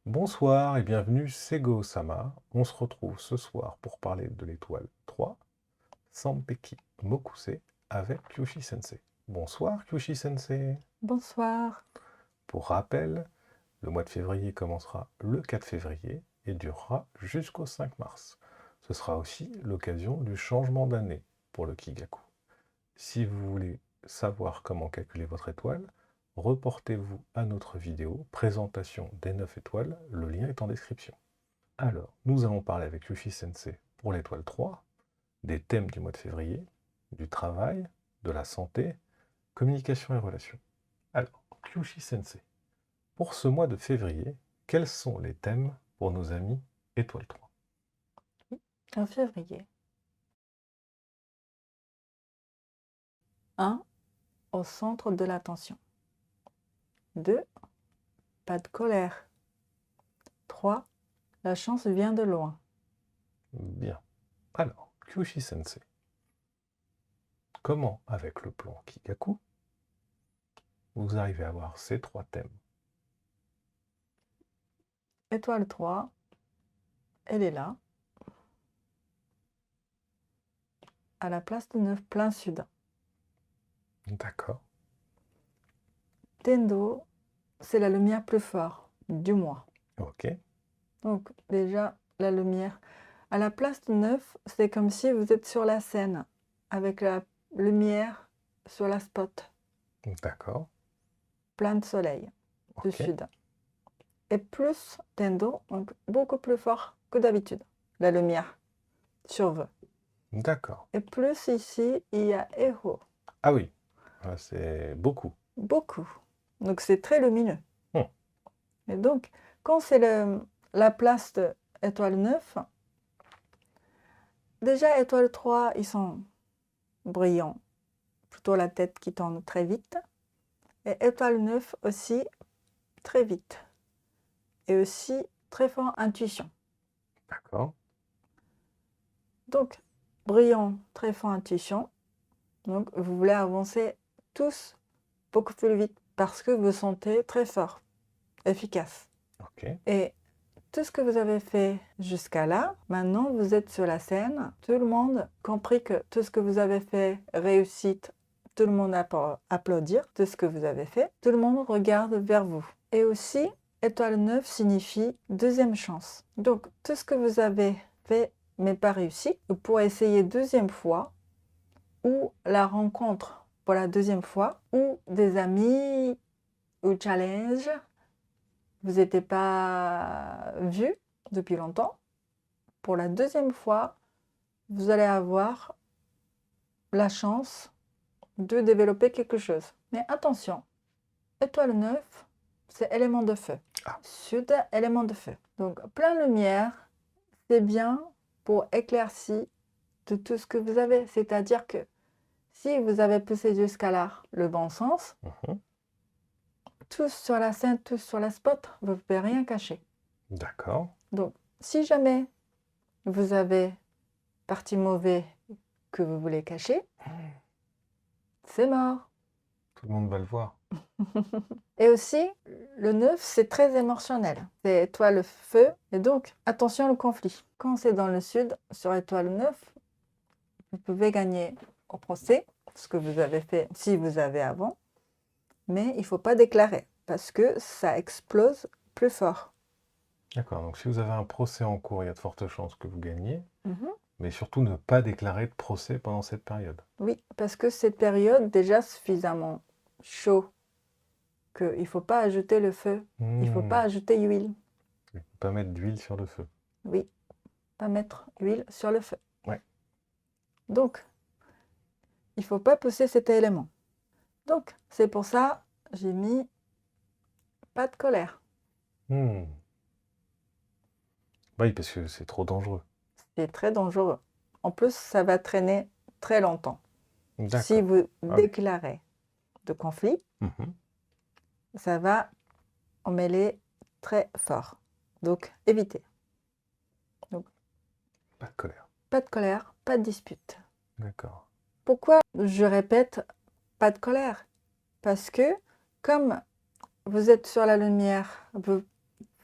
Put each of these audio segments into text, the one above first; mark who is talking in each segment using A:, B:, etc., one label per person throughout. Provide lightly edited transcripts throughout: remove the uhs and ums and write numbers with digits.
A: Bonsoir et bienvenue, c'est Go-sama. On se retrouve ce soir pour parler de l'étoile 3, Sanpeki Mokuse, avec Kyushi Sensei. Bonsoir Kyushi Sensei.
B: Bonsoir.
A: Pour rappel, le mois de février commencera le 4 février et durera jusqu'au 5 mars. Ce sera aussi l'occasion du changement d'année pour le Kigaku. Si vous voulez savoir comment calculer votre étoile, reportez-vous à notre vidéo présentation des 9 étoiles, le lien est en description. Alors, nous allons parler avec Yushi Sensei pour l'étoile 3, des thèmes du mois de février, du travail, de la santé, communication et relations. Alors, Yushi Sensei, pour ce mois de février, quels sont les thèmes pour nos amis étoile 3?
B: En février. 1. Au centre de l'attention. 2. Pas de colère. 3. La chance vient de loin.
A: Bien. Alors, Kyushi Sensei, comment, avec le plan Kigaku, vous arrivez à avoir ces 3 thèmes?
B: Étoile 3, elle est là, à la place de 9, plein sud.
A: D'accord.
B: Tendo, c'est la lumière plus forte du mois.
A: Ok.
B: Donc déjà, la lumière. À la place de 9, c'est comme si vous êtes sur la scène, avec la lumière sur la spot,
A: D'accord.
B: plein de soleil, du
A: Ok.
B: sud. Et plus Tendo, donc beaucoup plus fort que d'habitude, la lumière sur vous.
A: D'accord.
B: Et plus ici, il y a Eho,
A: Ah oui, c'est beaucoup.
B: beaucoup. Donc c'est très lumineux.
A: Hmm.
B: Et donc, quand c'est la place de étoile 9, déjà étoile 3, ils sont brillants, plutôt la tête qui tourne très vite. Et étoile 9 aussi, très vite. Et aussi très fort intuition.
A: D'accord.
B: Donc, brillant, très fort intuition. Donc, vous voulez avancer tous beaucoup plus vite parce que vous sentez très fort, efficace.
A: Ok.
B: Et tout ce que vous avez fait jusqu'à là, maintenant vous êtes sur la scène, tout le monde compris que tout ce que vous avez fait, réussite, tout le monde applaudir tout ce que vous avez fait, tout le monde regarde vers vous. Et aussi, étoile 9 signifie deuxième chance. Donc, tout ce que vous avez fait mais pas réussi, vous pourrez essayer deuxième fois, ou la rencontre pour la deuxième fois, ou des amis, ou challenge, vous n'étiez pas vu depuis longtemps. Pour la deuxième fois, vous allez avoir la chance de développer quelque chose. Mais attention, étoile 9, c'est élément de feu.
A: Ah.
B: Sud, élément de feu. Donc, plein lumière, c'est bien pour éclaircir de tout ce que vous avez. C'est-à-dire que si vous avez poussé jusqu'à là le bon sens, tous sur la scène, tous sur la spot, vous ne pouvez rien cacher.
A: D'accord.
B: Donc, si jamais vous avez partie mauvais que vous voulez cacher, c'est mort.
A: Tout le monde va le voir.
B: Et aussi, le 9, c'est très émotionnel. C'est étoile feu, et donc, attention au conflit. Quand c'est dans le sud, sur étoile 9, vous pouvez gagner au procès, ce que vous avez fait si vous avez avant, mais il ne faut pas déclarer, parce que ça explose plus fort.
A: D'accord. Donc, si vous avez un procès en cours, il y a de fortes chances que vous gagniez,
B: Mhm.
A: mais surtout ne pas déclarer de procès pendant cette période.
B: Oui, parce que cette période déjà suffisamment chaud qu'il ne faut pas ajouter le feu, il ne faut pas ajouter l'huile.
A: Il ne faut pas mettre d'huile sur le feu.
B: Oui, pas mettre l'huile sur le feu.
A: Ouais.
B: Donc, il ne faut pas pousser cet élément. Donc, c'est pour ça j'ai mis pas de colère.
A: Oui, parce que c'est trop dangereux.
B: C'est très dangereux. En plus, ça va traîner très longtemps. Si
A: D'accord.
B: vous
A: Ah oui.
B: déclarez de conflit, ça va emmêler très fort. Donc, évitez. Donc,
A: Pas de colère.
B: pas de colère, pas de dispute.
A: D'accord.
B: Pourquoi je répète pas de colère? Parce que comme vous êtes sur la lumière, vous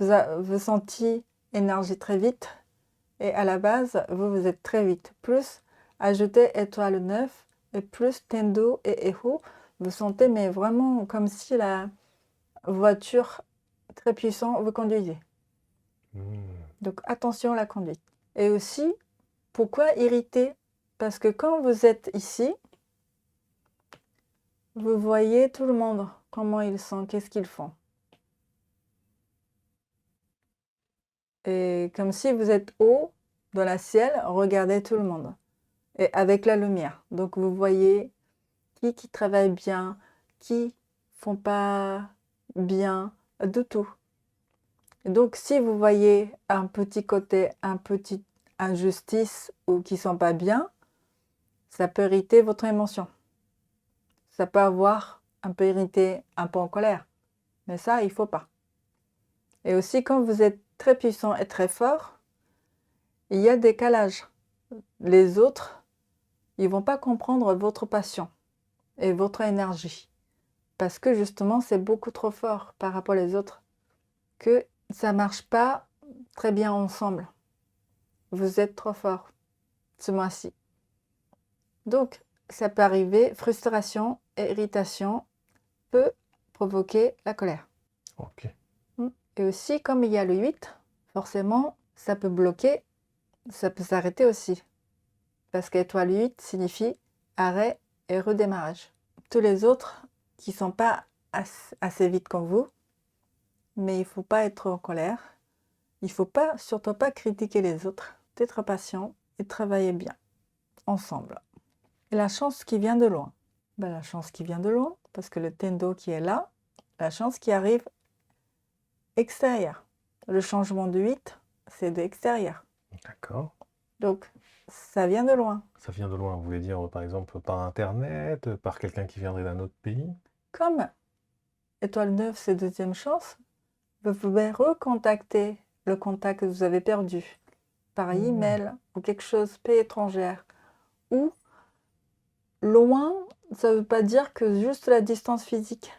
B: vous sentez énergie très vite. Et à la base, vous êtes très vite. Plus ajouter étoile 9 et plus Tendo et Eho, vous sentez mais vraiment comme si la voiture très puissante vous conduisez. Donc attention à la conduite. Et aussi, pourquoi irriter? Parce que quand vous êtes ici, vous voyez tout le monde, comment ils sont, qu'est-ce qu'ils font. Et comme si vous êtes haut dans le ciel, regardez tout le monde. Et avec la lumière. Donc vous voyez qui travaille bien, qui font pas bien, de tout. Et donc si vous voyez un petit côté, un petit injustice ou qui sont pas bien, ça peut irriter votre émotion. Ça peut avoir un peu irrité, un peu en colère. Mais ça, il faut pas. Et aussi quand vous êtes très puissant et très fort, il y a des décalage. Les autres, ils vont pas comprendre votre passion et votre énergie. Parce que justement, c'est beaucoup trop fort par rapport aux autres. Que ça marche pas très bien ensemble. Vous êtes trop fort ce mois-ci. Donc, ça peut arriver, frustration et irritation peut provoquer la colère.
A: Ok.
B: Et aussi, comme il y a le 8, forcément, ça peut bloquer, ça peut s'arrêter aussi. Parce qu'étoile 8 signifie arrêt et redémarrage. Tous les autres qui ne sont pas assez vite comme vous, mais il ne faut pas être en colère. Il ne faut pas, surtout pas critiquer les autres, être patient et travailler bien, ensemble. Et la chance qui vient de loin. La chance qui vient de loin, parce que le Tendo qui est là, la chance qui arrive extérieure. Le changement de 8, c'est de l'extérieur.
A: D'accord.
B: Donc, ça vient de loin.
A: Ça vient de loin, vous voulez dire par exemple par Internet, par quelqu'un qui viendrait d'un autre pays?
B: Comme étoile 9, c'est deuxième chance, vous pouvez recontacter le contact que vous avez perdu par email ou quelque chose, pays étrangère. Ou loin, ça ne veut pas dire que juste la distance physique.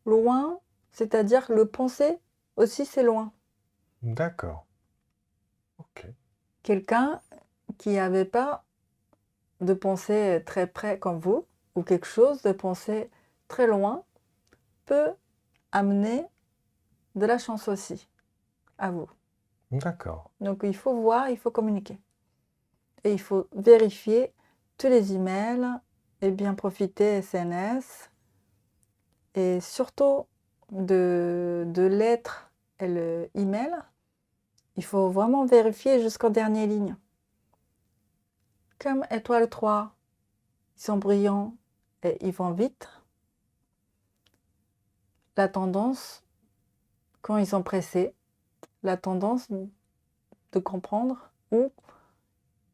B: Loin, c'est-à-dire le penser aussi, c'est loin.
A: D'accord. Ok.
B: Quelqu'un qui n'avait pas de pensée très près comme vous, ou quelque chose de pensée très loin, peut amener de la chance aussi à vous.
A: D'accord.
B: Donc il faut voir, il faut communiquer. Et il faut vérifier tous les emails et bien profiter SNS. Et surtout de lettres et le email, il faut vraiment vérifier jusqu'aux dernières lignes. Comme étoile 3, ils sont brillants et ils vont vite. La tendance, quand ils sont pressés, la tendance de comprendre ou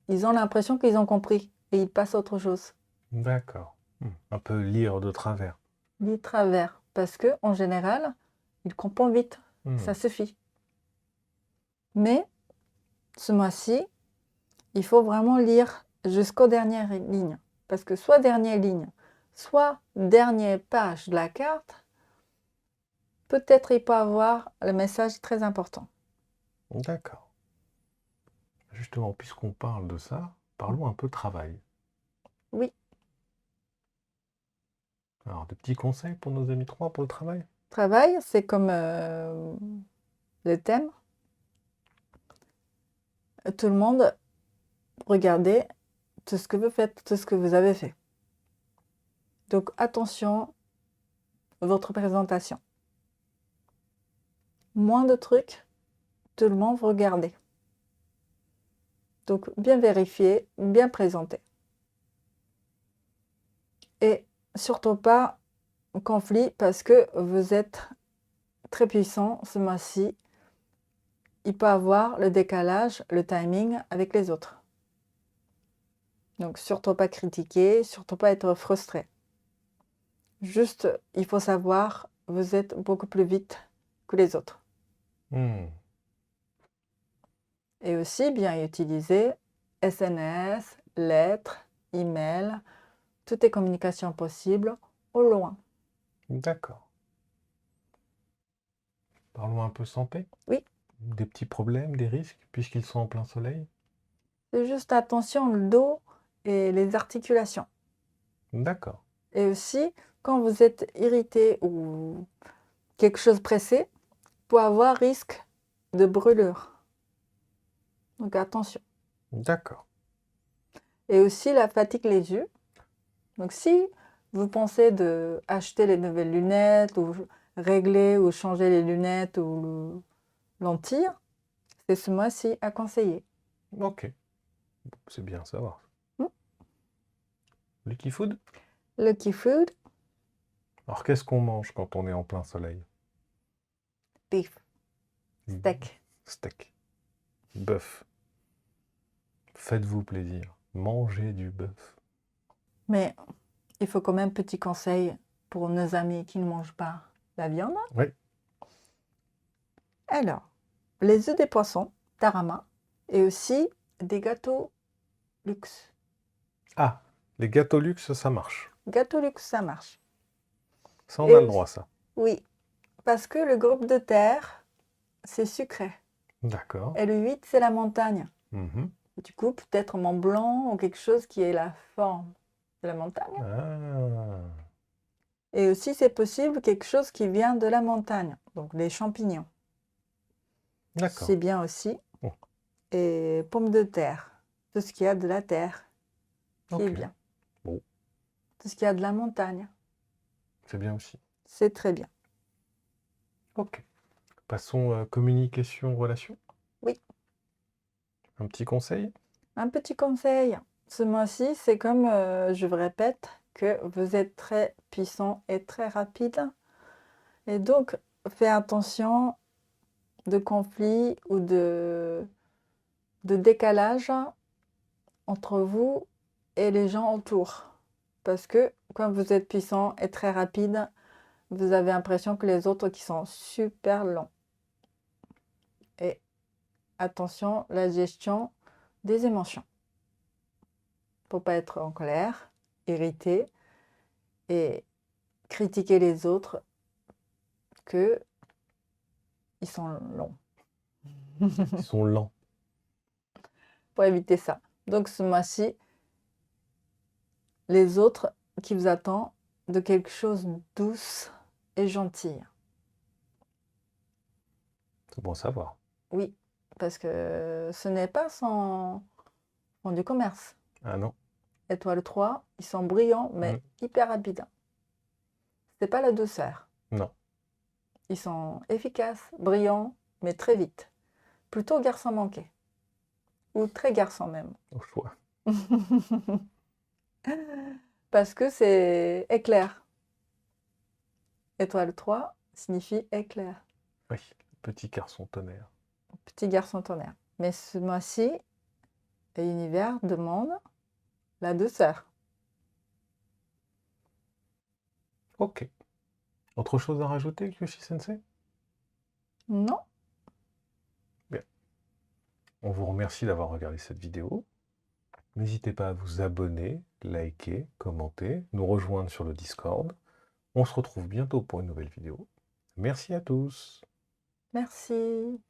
B: ils ont l'impression qu'ils ont compris et ils passent à autre chose.
A: D'accord. Un peu lire de travers.
B: Lire travers, parce que en général, ils comprennent vite, ça suffit. Mais ce mois-ci, il faut vraiment lire jusqu'aux dernières lignes. Parce que soit dernière ligne, soit dernière page de la carte, peut-être il peut avoir le message très important.
A: D'accord. Justement, puisqu'on parle de ça, parlons un peu travail.
B: Oui.
A: Alors, des petits conseils pour nos amis 3 pour le travail?
B: Travail, c'est comme le thème. Tout le monde, regardez tout ce que vous faites, tout ce que vous avez fait. Donc attention à votre présentation. Moins de trucs, tout le monde regardez. Donc bien vérifier, bien présenter. Et surtout pas conflit parce que vous êtes très puissant ce mois-ci. Il peut avoir le décalage, le timing avec les autres. Donc surtout pas critiquer, surtout pas être frustré. Juste, il faut savoir, vous êtes beaucoup plus vite que les autres. Et aussi bien utiliser SNS, lettres, email, toutes les communications possibles au loin.
A: D'accord. Parlons un peu santé.
B: Oui.
A: Des petits problèmes, des risques, puisqu'ils sont en plein soleil.
B: C'est juste attention, le dos et les articulations.
A: D'accord.
B: Et aussi, quand vous êtes irrité ou quelque chose pressé, pour avoir risque de brûlure. Donc attention.
A: D'accord.
B: Et aussi la fatigue les yeux. Donc si vous pensez de acheter les nouvelles lunettes ou régler ou changer les lunettes ou lentilles, c'est ce mois-ci à conseiller.
A: Ok. C'est bien à savoir.
B: Hmm.
A: Lucky Food?
B: Lucky Food,
A: Alors qu'est-ce qu'on mange quand on est en plein soleil?
B: beef, steak.
A: Steak. Bœuf. Faites-vous plaisir. Mangez du bœuf.
B: Mais il faut quand même petit conseil pour nos amis qui ne mangent pas la viande.
A: Oui.
B: Alors, les œufs des poissons, tarama, et aussi des gâteaux luxe.
A: Ah, les gâteaux luxe, ça marche.
B: Gâteaux luxe, ça marche.
A: Ça, on
B: Et
A: a le droit, ça.
B: Oui, parce que le groupe de terre, c'est sucré.
A: D'accord.
B: Et le 8, c'est la montagne.
A: Mhm.
B: Et du coup, peut-être Mont Blanc ou quelque chose qui ait la forme de la montagne.
A: Ah.
B: Et aussi, c'est possible quelque chose qui vient de la montagne, donc les champignons.
A: D'accord.
B: C'est bien aussi.
A: Oh.
B: Et pommes de terre, tout ce qu'il y a de la terre, qui est
A: Ok.
B: bien.
A: Bon.
B: Tout ce qu'il y a de la montagne,
A: C'est bien aussi.
B: c'est très bien.
A: Ok. Passons communication, relation.
B: Oui.
A: Un petit conseil?
B: Un petit conseil, ce mois-ci, c'est comme je vous répète, que vous êtes très puissant et très rapide. Et donc, faites attention de conflits ou de décalage entre vous et les gens autour. Parce que quand vous êtes puissant et très rapide, vous avez l'impression que les autres qui sont super lents. Et attention, la gestion des émotions. Faut pas être en colère, irrité et critiquer les autres que ils sont longs.
A: Ils sont lents.
B: Pour éviter ça. Donc ce mois-ci, les autres qui vous attendent de quelque chose de douce et gentil.
A: C'est bon à savoir.
B: Oui, parce que ce n'est pas sans du commerce.
A: Ah non.
B: Étoile 3, ils sont brillants, mais hyper rapides. C'est pas la douceur.
A: Non.
B: Ils sont efficaces, brillants, mais très vite. Plutôt garçon manqué. Ou très garçon même.
A: Au choix.
B: Parce que c'est éclair. Étoile 3 signifie éclair.
A: Oui, petit garçon tonnerre.
B: Petit garçon tonnerre. Mais ce mois-ci, l'univers demande la douceur.
A: Ok. Autre chose à rajouter, Kyoshi Sensei?
B: Non?
A: Bien. On vous remercie d'avoir regardé cette vidéo. N'hésitez pas à vous abonner, liker, commenter, nous rejoindre sur le Discord. On se retrouve bientôt pour une nouvelle vidéo. Merci à tous.
B: Merci.